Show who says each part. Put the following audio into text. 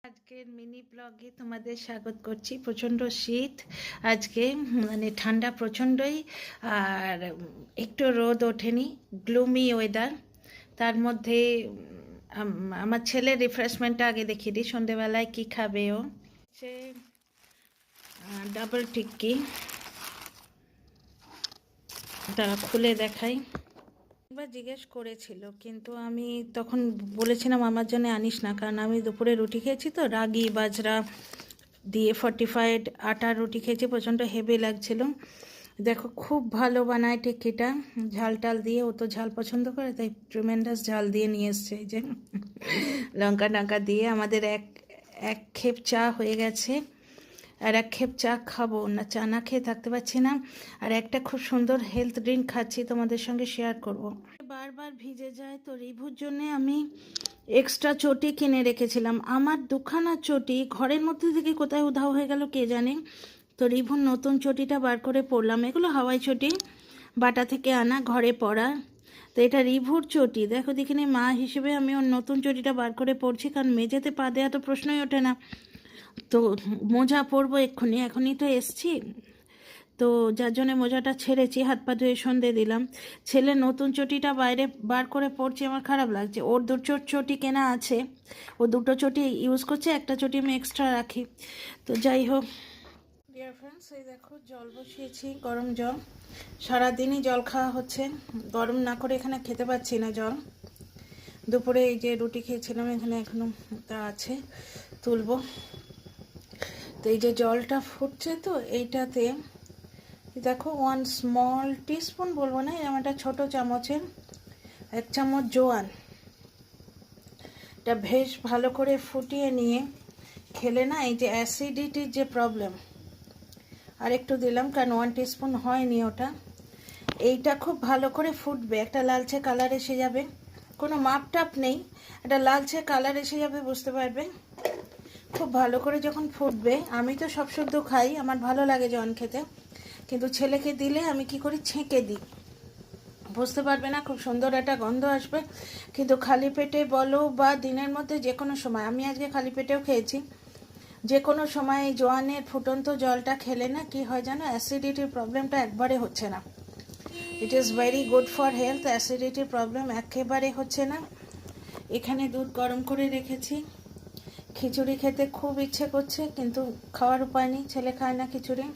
Speaker 1: আজকের মিনি ব্লগে তোমাদের স্বাগত করছি। প্রচণ্ড শীত আজকে, মানে ঠান্ডা প্রচণ্ডই, আর একটু রোদ ওঠেনি, গ্লুমি ওয়েদার। তার মধ্যে আমার ছেলের রিফ্রেশমেন্টটা আগে দেখিয়ে দিই। সন্ধেবেলায় কি খাবে ও? সে ডাবল টিক্কি, দাঁড়া খুলে দেখাই। একবার জিজ্ঞেস করেছিল, কিন্তু আমি তখন বলেছিলাম আমার জন্য আনিস না, কারণ আমি দুপুরে রুটি খেয়েছি, তো রাগি বাজরা দিয়ে ফর্টিফাইড আটার রুটি খেয়েছি, প্রচণ্ড হেভি লাগছিল। দেখো খুব ভালো বানায় টিক্কিটা, ঝাল টাল দিয়ে। ও তো ঝাল পছন্দ করে, তাই ট্রিমেন্ডাস ঝাল দিয়ে নিয়ে এসছে। এই যে লঙ্কা টঙ্কা দিয়ে আমাদের এক খেপ চা হয়ে গেছে, আর এক খেপ চা খাবো না, চা না খেয়ে থাকতে পারছি না। আর একটা খুব সুন্দর হেলথ ড্রিঙ্ক খাচ্ছি, তোমাদের সঙ্গে শেয়ার করব। বারবার ভিজে যায়, তো রিভুর জন্য আমি এক্সট্রা চটি কিনে রেখেছিলাম। আমার দুখানা চটি ঘরের মধ্যে থেকে কোথায় উধাও হয়ে গেল কে জানে। তো রিভুর নতুন চটিটা বার করে পরলাম। এগুলো হাওয়াই চটি, বাটা থেকে আনা, ঘরে পরা। তো এটা রিভুর চটি। দেখো দেখিনি, মা হিসেবে আমি ওর নতুন চটিটা বার করে পরছি, কারণ মেঝেতে পা দেওয়া তো প্রশ্নই ওঠে না। তো মোজা পরবো এক্ষুনি, এখনই তো এসছি, তো যার জন্য মোজাটা ছেড়েছি, হাত পা ধুয়ে সন্ধে দিলাম। ছেলে নতুন চটিটা বাইরে বার করে পড়ছে, আমার খারাপ লাগছে। ওর দুটো চটি কেনা আছে, ও দুটো চটি ইউজ করছে, একটা চটি আমি এক্সট্রা রাখি। তো যাই হোক ডিয়ার ফ্রেন্ডস, এই দেখো জল বসিয়েছি, গরম জল। সারাদিনই জল খাওয়া হচ্ছে, গরম না করে এখানে খেতে পাচ্ছি না জল। দুপুরে এই যে রুটি খেয়েছিলাম, এখানে এখনো তা আছে, তুলবো। তো এই যে জলটা ফুটছে, তো এইটাতে দেখো 1 স্মল টিস্পুন, বলবো না, এরকম একটা ছোটো চামচের 1 চামচ জোয়ান। এটা বেশ ভালো করে ফুটিয়ে নিয়ে খেলে না, এই যে অ্যাসিডিটির যে প্রবলেম, আর একটু দিলাম, কারণ 1 টিস্পুন হয়নি ওটা। এইটা খুব ভালো করে ফুটবে, একটা লালচে কালার এসে যাবে, কোনো মাপ টাপ নেই, একটা লালচে কালার এসে যাবে, বুঝতে পারবে। খুব ভালো করে যখন ফুটবে, আমি তো সব শুদ্ধ খাই, আমার ভালো লাগে জোয়ান খেতে, কিন্তু ছেলেকে দিলে আমি কি করি, ছেঁকে দিই, বুঝতে পারবে না, খুব সুন্দর একটা গন্ধ আসবে। কিন্তু খালি পেটে বলো বা দিনের মধ্যে যে কোনো সময়, আমি আজকে খালি পেটেও খেয়েছি, যে কোনো সময় এই জোয়ানের ফুটন্ত জলটা খেলে না কি হয় জানো, অ্যাসিডিটির প্রবলেমটা একবারে হচ্ছে না। It is very good for health. অ্যাসিডিটির প্রবলেম একেবারে হচ্ছে না। এখানে দুধ গরম করে রেখেছি, খিচুড়ি খেতে খুব ইচ্ছে করছে, কিন্তু খাওয়ার উপায় নেই, ছেলে খায় না খিচুড়ি।